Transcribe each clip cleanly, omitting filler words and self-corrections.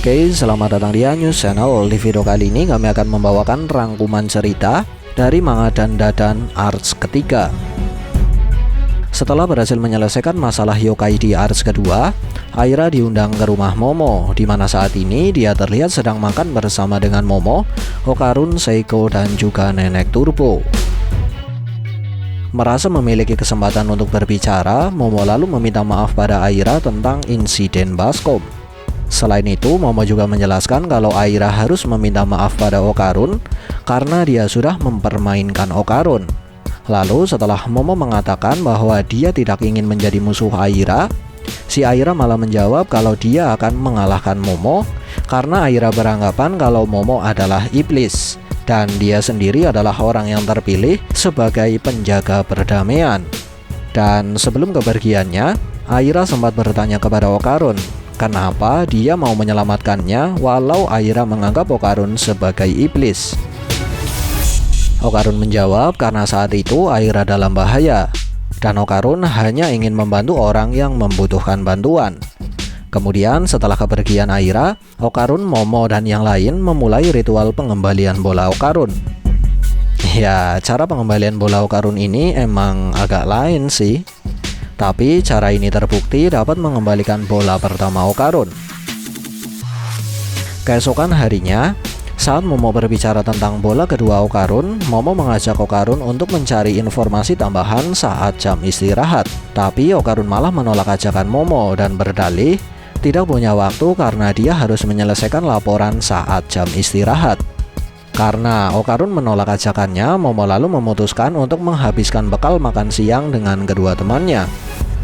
Oke, selamat datang di News Channel. Di video kali ini kami akan membawakan rangkuman cerita dari manga Dandadan Arts ketiga. Setelah berhasil menyelesaikan masalah yokai di Arts kedua, Aira diundang ke rumah Momo, di mana saat ini dia terlihat sedang makan bersama dengan Momo, Okarun, Seiko, dan juga Nenek Turbo. Merasa memiliki kesempatan untuk berbicara, Momo lalu meminta maaf pada Aira tentang insiden baskom. Selain itu, Momo juga menjelaskan kalau Aira harus meminta maaf pada Okarun karena dia sudah mempermainkan Okarun. Lalu setelah Momo mengatakan bahwa dia tidak ingin menjadi musuh Aira, si Aira malah menjawab kalau dia akan mengalahkan Momo karena Aira beranggapan kalau Momo adalah iblis dan dia sendiri adalah orang yang terpilih sebagai penjaga perdamaian. Dan sebelum kepergiannya, Aira sempat bertanya kepada Okarun kenapa dia mau menyelamatkannya walau Aira menganggap Okarun sebagai iblis. Okarun menjawab karena saat itu Aira dalam bahaya dan Okarun hanya ingin membantu orang yang membutuhkan bantuan. Kemudian setelah kepergian Aira, Okarun, Momo, dan yang lain memulai ritual pengembalian bola Okarun. Ya, cara pengembalian bola Okarun ini emang agak lain sih. Tapi cara ini terbukti dapat mengembalikan bola pertama Okarun. Keesokan harinya, saat Momo berbicara tentang bola kedua Okarun, Momo mengajak Okarun untuk mencari informasi tambahan saat jam istirahat. Tapi Okarun malah menolak ajakan Momo dan berdalih tidak punya waktu karena dia harus menyelesaikan laporan saat jam istirahat. Karena Okarun menolak ajakannya, Momo lalu memutuskan untuk menghabiskan bekal makan siang dengan kedua temannya.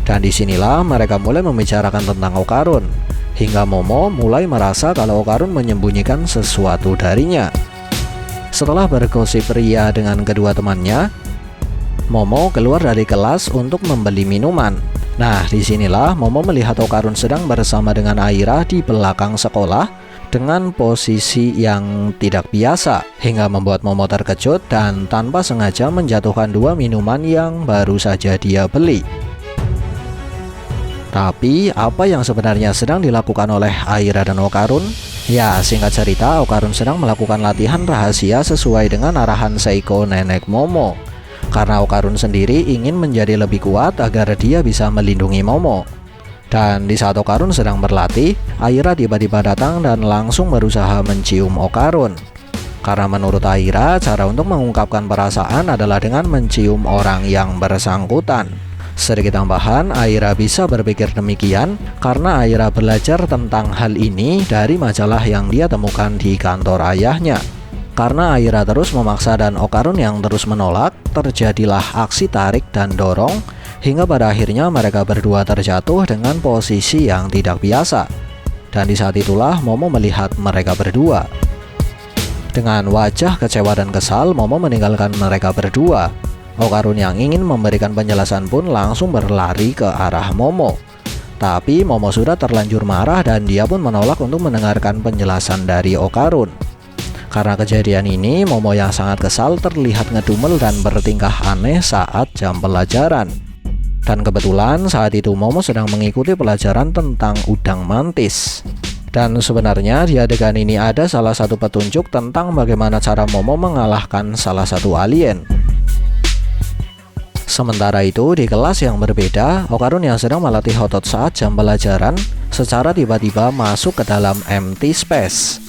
Dan disinilah mereka mulai membicarakan tentang Okarun, hingga Momo mulai merasa kalau Okarun menyembunyikan sesuatu darinya. Setelah bergosip ria dengan kedua temannya, Momo keluar dari kelas untuk membeli minuman. Nah, disinilah Momo melihat Okarun sedang bersama dengan Aira di belakang sekolah dengan posisi yang tidak biasa, hingga membuat Momo terkejut dan tanpa sengaja menjatuhkan dua minuman yang baru saja dia beli. Tapi apa yang sebenarnya sedang dilakukan oleh Aira dan Okarun? Ya, singkat cerita, Okarun sedang melakukan latihan rahasia sesuai dengan arahan Seiko nenek Momo. Karena Okarun sendiri ingin menjadi lebih kuat agar dia bisa melindungi Momo. Dan di saat Okarun sedang berlatih, Aira tiba-tiba datang dan langsung berusaha mencium Okarun. Karena menurut Aira, cara untuk mengungkapkan perasaan adalah dengan mencium orang yang bersangkutan. Sedikit tambahan, Aira bisa berpikir demikian karena Aira belajar tentang hal ini dari majalah yang dia temukan di kantor ayahnya. Karena Aira terus memaksa dan Okarun yang terus menolak, terjadilah aksi tarik dan dorong hingga pada akhirnya mereka berdua terjatuh dengan posisi yang tidak biasa. Dan di saat itulah Momo melihat mereka berdua. Dengan wajah kecewa dan kesal, Momo meninggalkan mereka berdua. Okarun yang ingin memberikan penjelasan pun langsung berlari ke arah Momo. Tapi Momo sudah terlanjur marah dan dia pun menolak untuk mendengarkan penjelasan dari Okarun. Karena kejadian ini, Momo yang sangat kesal terlihat ngedumel dan bertingkah aneh saat jam pelajaran. Dan kebetulan saat itu Momo sedang mengikuti pelajaran tentang udang mantis. Dan sebenarnya di adegan ini ada salah satu petunjuk tentang bagaimana cara Momo mengalahkan salah satu alien. Sementara itu, di kelas yang berbeda, Okarun yang sedang melatih otot saat jam pelajaran secara tiba-tiba masuk ke dalam empty space.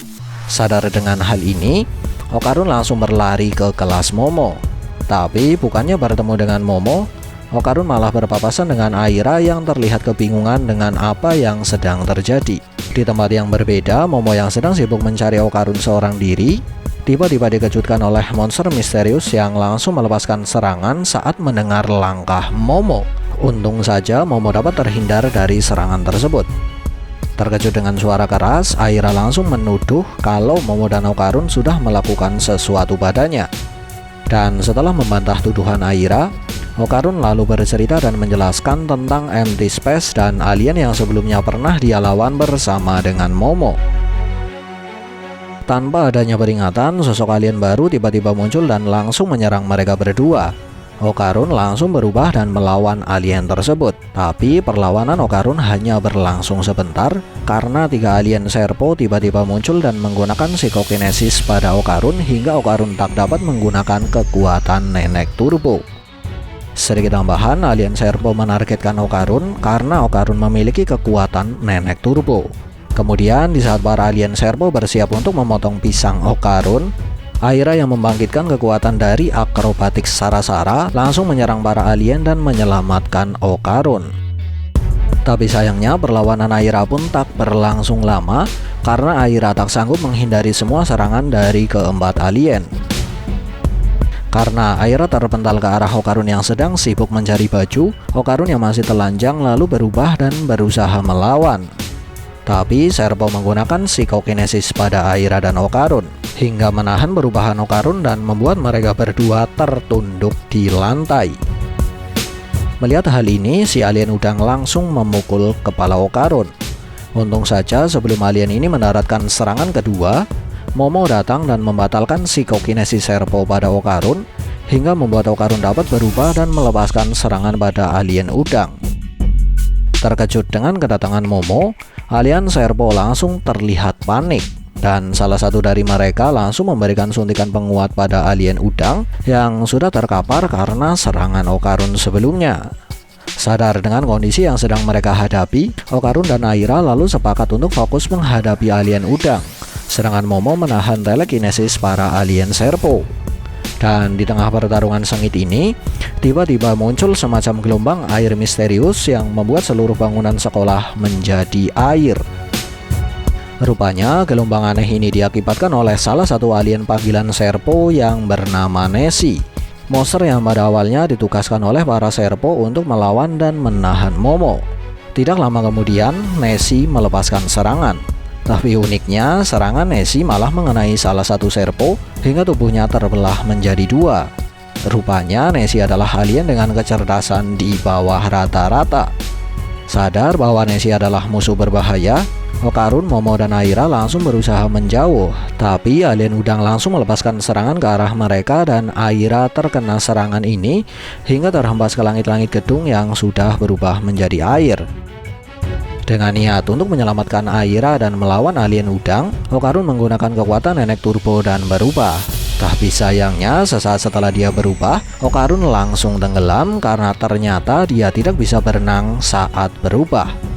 Sadar dengan hal ini, Okarun langsung berlari ke kelas Momo. Tapi bukannya bertemu dengan Momo, Okarun malah berpapasan dengan Aira yang terlihat kebingungan dengan apa yang sedang terjadi. Di tempat yang berbeda, Momo yang sedang sibuk mencari Okarun seorang diri tiba-tiba dikejutkan oleh monster misterius yang langsung melepaskan serangan saat mendengar langkah Momo. Untung saja Momo dapat terhindar dari serangan tersebut. Terkejut dengan suara keras, Aira langsung menuduh kalau Momo dan Okarun sudah melakukan sesuatu padanya. Dan setelah membantah tuduhan Aira, Okarun lalu bercerita dan menjelaskan tentang empty space dan alien yang sebelumnya pernah dia lawan bersama dengan Momo. Tanpa adanya peringatan, sosok alien baru tiba-tiba muncul dan langsung menyerang mereka berdua. Okarun langsung berubah dan melawan alien tersebut. Tapi perlawanan Okarun hanya berlangsung sebentar karena 3 alien Serpo tiba-tiba muncul dan menggunakan psikokinesis pada Okarun hingga Okarun tak dapat menggunakan kekuatan nenek turbo. Sedikit tambahan, alien Serpo menargetkan Okarun karena Okarun memiliki kekuatan nenek turbo. Kemudian di saat para alien Serpo bersiap untuk memotong pisang Okarun, Aira yang membangkitkan kekuatan dari akrobatik Sarasara langsung menyerang para alien dan menyelamatkan Okarun. Tapi sayangnya perlawanan Aira pun tak berlangsung lama karena Aira tak sanggup menghindari semua serangan dari keempat alien. Karena Aira terpental ke arah Okarun yang sedang sibuk mencari baju, Okarun yang masih telanjang lalu berubah dan berusaha melawan. Tapi Serpo menggunakan psikokinesis pada Aira dan Okarun hingga menahan perubahan Okarun dan membuat mereka berdua tertunduk di lantai. Melihat hal ini, si alien udang langsung memukul kepala Okarun. Untung saja sebelum alien ini mendaratkan serangan kedua, Momo datang dan membatalkan psikokinesis Serpo pada Okarun hingga membuat Okarun dapat berubah dan melepaskan serangan pada alien udang. Terkejut dengan kedatangan Momo, alien Serpo langsung terlihat panik dan salah satu dari mereka langsung memberikan suntikan penguat pada alien udang yang sudah terkapar karena serangan Okarun sebelumnya. Sadar dengan kondisi yang sedang mereka hadapi, Okarun dan Aira lalu sepakat untuk fokus menghadapi alien udang, sedangkan Momo menahan telekinesis para alien Serpo. Dan di tengah pertarungan sengit ini, tiba-tiba muncul semacam gelombang air misterius yang membuat seluruh bangunan sekolah menjadi air. Rupanya gelombang aneh ini diakibatkan oleh salah satu alien panggilan Serpo yang bernama Nessie, monster yang pada awalnya ditugaskan oleh para Serpo untuk melawan dan menahan Momo. Tidak lama kemudian, Nessie melepaskan serangan. Tapi uniknya, serangan Nessie malah mengenai salah satu Serpo hingga tubuhnya terbelah menjadi 2. Rupanya Nessie adalah alien dengan kecerdasan di bawah rata-rata. Sadar bahwa Nessie adalah musuh berbahaya, Okarun, Momo, dan Aira langsung berusaha menjauh. Tapi alien udang langsung melepaskan serangan ke arah mereka dan Aira terkena serangan ini hingga terhempas ke langit-langit gedung yang sudah berubah menjadi air. Dengan niat untuk menyelamatkan Aira dan melawan alien udang, Okarun menggunakan kekuatan nenek turbo dan berubah. Tapi sayangnya sesaat setelah dia berubah, Okarun langsung tenggelam karena ternyata dia tidak bisa berenang saat berubah.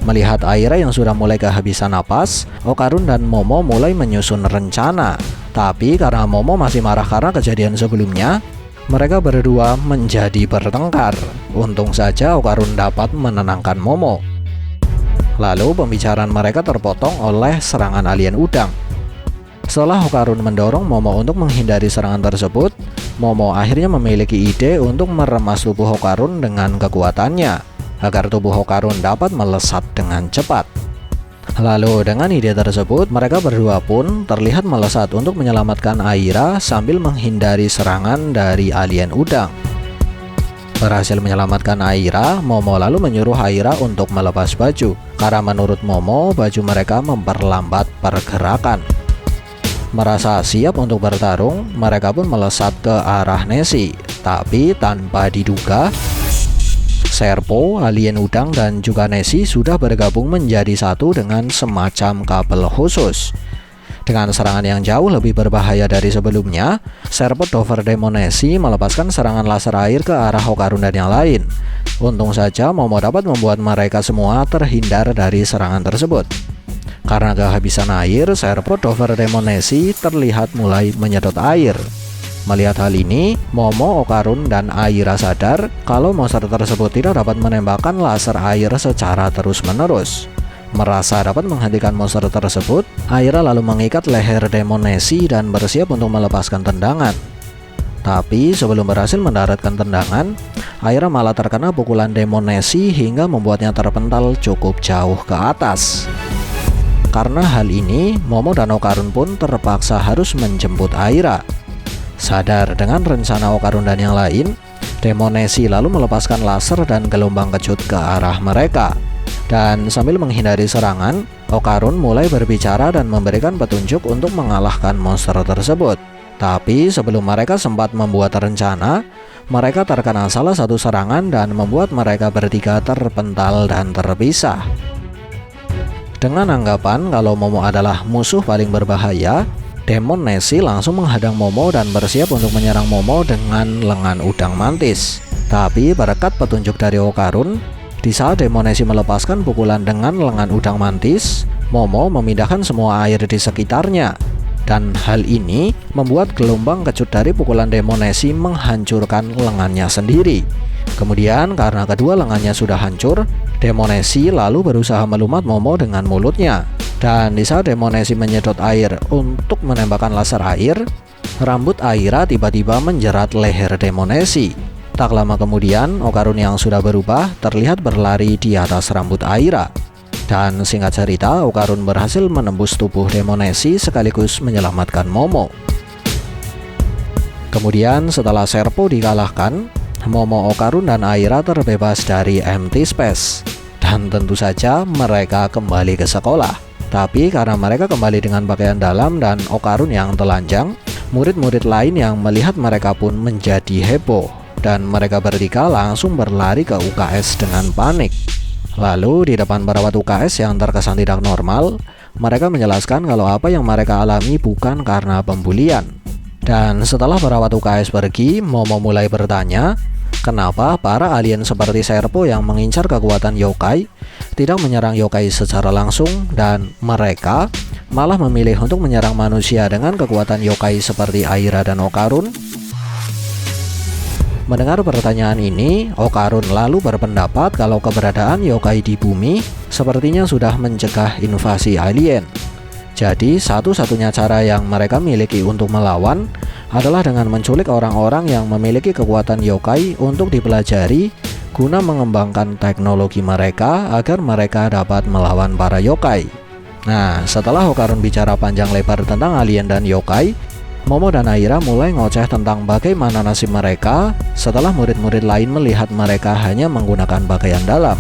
Melihat Aira yang sudah mulai kehabisan napas, Okarun dan Momo mulai menyusun rencana. Tapi karena Momo masih marah karena kejadian sebelumnya, mereka berdua menjadi bertengkar. Untung saja Okarun dapat menenangkan Momo. Lalu pembicaraan mereka terpotong oleh serangan alien udang. Setelah Okarun mendorong Momo untuk menghindari serangan tersebut, Momo akhirnya memiliki ide untuk meremas tubuh Okarun dengan kekuatannya, agar tubuh Okarun dapat melesat dengan cepat. Lalu dengan ide tersebut, mereka berdua pun terlihat melesat untuk menyelamatkan Aira sambil menghindari serangan dari alien udang. Berhasil menyelamatkan Aira, Momo lalu menyuruh Aira untuk melepas baju, karena menurut Momo baju mereka memperlambat pergerakan. Merasa siap untuk bertarung, mereka pun melesat ke arah Nessie. Tapi tanpa diduga, Serpo, alien udang, dan juga Nessie sudah bergabung menjadi satu dengan semacam kabel khusus. Dengan serangan yang jauh lebih berbahaya dari sebelumnya, Serpo Dover Demon Nessie melepaskan serangan laser air ke arah Okarun dan yang lain. Untung saja Momo dapat membuat mereka semua terhindar dari serangan tersebut. Karena kehabisan air, Serpo Dover Demon Nessie terlihat mulai menyedot air. Melihat hal ini, Momo, Okarun, dan Aira sadar kalau monster tersebut tidak dapat menembakkan laser air secara terus-menerus. Merasa dapat menghentikan monster tersebut, Aira lalu mengikat leher Demon Nessie dan bersiap untuk melepaskan tendangan. Tapi sebelum berhasil mendaratkan tendangan, Aira malah terkena pukulan Demon Nessie hingga membuatnya terpental cukup jauh ke atas. Karena hal ini, Momo dan Okarun pun terpaksa harus menjemput Aira. Sadar dengan rencana Okarun dan yang lain, Demon Nessie lalu melepaskan laser dan gelombang kejut ke arah mereka. Dan sambil menghindari serangan, Okarun mulai berbicara dan memberikan petunjuk untuk mengalahkan monster tersebut. Tapi sebelum mereka sempat membuat rencana, mereka terkena salah satu serangan dan membuat mereka bertiga terpental dan terpisah. Dengan anggapan kalau Momo adalah musuh paling berbahaya, Demon Nessie langsung menghadang Momo dan bersiap untuk menyerang Momo dengan lengan udang mantis. Tapi berkat petunjuk dari Okarun, di saat Demon Nessie melepaskan pukulan dengan lengan udang mantis, Momo memindahkan semua air di sekitarnya. Dan hal ini membuat gelombang kecut dari pukulan Demon Nessie menghancurkan lengannya sendiri. Kemudian karena kedua lengannya sudah hancur, Demon Nessie lalu berusaha melumat Momo dengan mulutnya. Dan di saat Demon Nessie menyedot air untuk menembakkan laser air, rambut Aira tiba-tiba menjerat leher Demon Nessie. Tak lama kemudian, Okarun yang sudah berubah terlihat berlari di atas rambut Aira. Dan singkat cerita, Okarun berhasil menembus tubuh Demon Nessie sekaligus menyelamatkan Momo. Kemudian setelah Serpo dikalahkan, Momo, Okarun, dan Aira terbebas dari Empty Space. Dan tentu saja mereka kembali ke sekolah. Tapi karena mereka kembali dengan pakaian dalam dan Okarun yang telanjang, murid-murid lain yang melihat mereka pun menjadi heboh. Dan mereka bertiga langsung berlari ke UKS dengan panik. Lalu di depan perawat UKS yang terkesan tidak normal, mereka menjelaskan kalau apa yang mereka alami bukan karena pembulian. Dan setelah perawat UKS pergi, Momo mulai bertanya, kenapa para alien seperti Serpo yang mengincar kekuatan yokai tidak menyerang yokai secara langsung dan mereka malah memilih untuk menyerang manusia dengan kekuatan yokai seperti Aira dan Okarun? Mendengar pertanyaan ini, Okarun lalu berpendapat kalau keberadaan yokai di bumi sepertinya sudah mencegah invasi alien. Jadi satu-satunya cara yang mereka miliki untuk melawan adalah dengan menculik orang-orang yang memiliki kekuatan yokai untuk dipelajari guna mengembangkan teknologi mereka agar mereka dapat melawan para yokai. Nah, setelah Okarun bicara panjang lebar tentang alien dan yokai, Momo dan Aira mulai ngoceh tentang bagaimana nasib mereka setelah murid-murid lain melihat mereka hanya menggunakan pakaian dalam.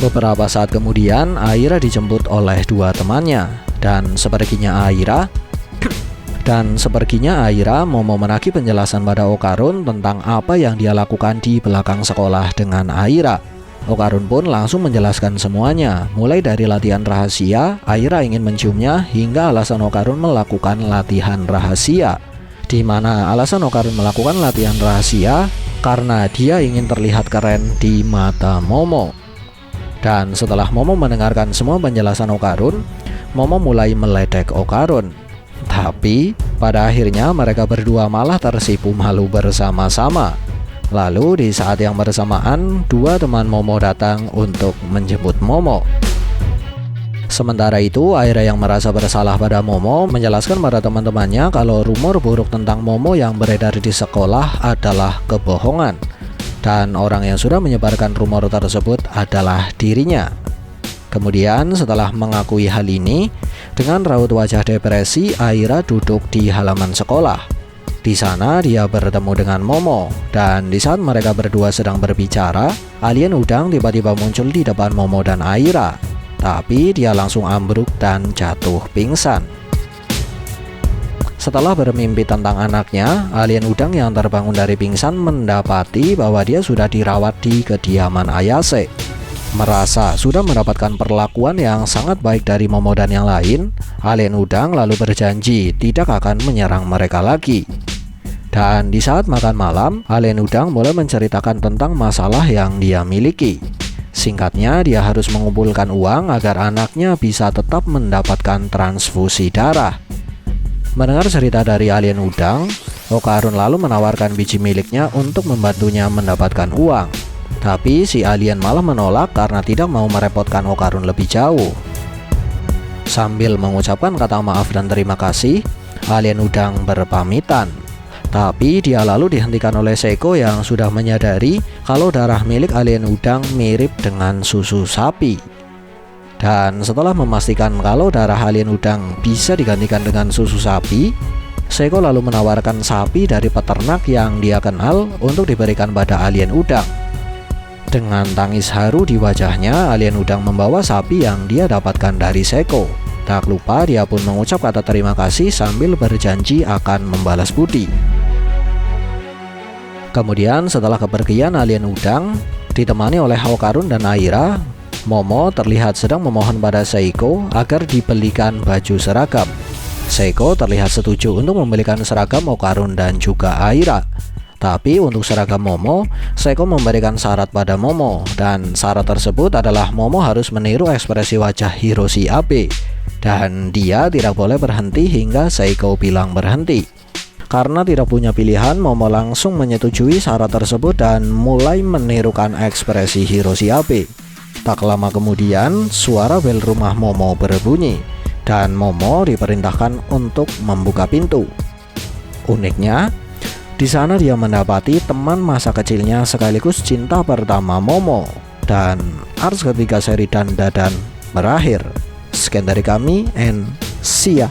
Beberapa saat kemudian, Aira dijemput oleh dua temannya, dan sepertinya Aira, Momo menagih penjelasan pada Okarun tentang apa yang dia lakukan di belakang sekolah dengan Aira. Okarun pun langsung menjelaskan semuanya, mulai dari latihan rahasia, Aira ingin menciumnya, hingga alasan Okarun melakukan latihan rahasia. Di mana alasan Okarun melakukan latihan rahasia karena dia ingin terlihat keren di mata Momo. Dan setelah Momo mendengarkan semua penjelasan Okarun, Momo mulai meledek Okarun. Tapi pada akhirnya mereka berdua malah tersipu malu bersama-sama. Lalu di saat yang bersamaan, dua teman Momo datang untuk menjemput Momo. Sementara itu, Aira yang merasa bersalah pada Momo menjelaskan pada teman-temannya kalau rumor buruk tentang Momo yang beredar di sekolah adalah kebohongan. Dan orang yang sudah menyebarkan rumor tersebut adalah dirinya. Kemudian setelah mengakui hal ini, dengan raut wajah depresi, Aira duduk di halaman sekolah. Di sana dia bertemu dengan Momo, dan di saat mereka berdua sedang berbicara, alien udang tiba-tiba muncul di depan Momo dan Aira. Tapi dia langsung ambruk dan jatuh pingsan. Setelah bermimpi tentang anaknya, alien udang yang terbangun dari pingsan mendapati bahwa dia sudah dirawat di kediaman Ayase. Merasa sudah mendapatkan perlakuan yang sangat baik dari Momo dan yang lain, alien udang lalu berjanji tidak akan menyerang mereka lagi. Dan di saat makan malam, alien udang mulai menceritakan tentang masalah yang dia miliki. Singkatnya, dia harus mengumpulkan uang agar anaknya bisa tetap mendapatkan transfusi darah. Mendengar cerita dari alien udang, Okarun lalu menawarkan biji miliknya untuk membantunya mendapatkan uang. Tapi si alien malah menolak karena tidak mau merepotkan Okarun lebih jauh. Sambil mengucapkan kata maaf dan terima kasih, alien udang berpamitan. Tapi dia lalu dihentikan oleh Seiko yang sudah menyadari kalau darah milik alien udang mirip dengan susu sapi. Dan setelah memastikan kalau darah alien udang bisa digantikan dengan susu sapi, Seiko lalu menawarkan sapi dari peternak yang dia kenal untuk diberikan pada alien udang. Dengan tangis haru di wajahnya, alien udang membawa sapi yang dia dapatkan dari Seiko. Tak lupa dia pun mengucap kata terima kasih sambil berjanji akan membalas budi. Kemudian setelah kepergian alien udang, ditemani oleh Okarun dan Aira, Momo terlihat sedang memohon pada Seiko agar dibelikan baju seragam. Seiko terlihat setuju untuk membelikan seragam Okarun dan juga Aira. Tapi untuk seragam Momo, Seiko memberikan syarat pada Momo, dan syarat tersebut adalah Momo harus meniru ekspresi wajah Hiroshi Abe, dan dia tidak boleh berhenti hingga Seiko bilang berhenti. Karena tidak punya pilihan, Momo langsung menyetujui syarat tersebut dan mulai menirukan ekspresi Hiroshi Abe. Tak lama kemudian, suara bel rumah Momo berbunyi, dan Momo diperintahkan untuk membuka pintu. Uniknya, di sana dia mendapati teman masa kecilnya sekaligus cinta pertama Momo, dan arc ketiga seri Dandadan berakhir. Sekian dari kami, and see ya.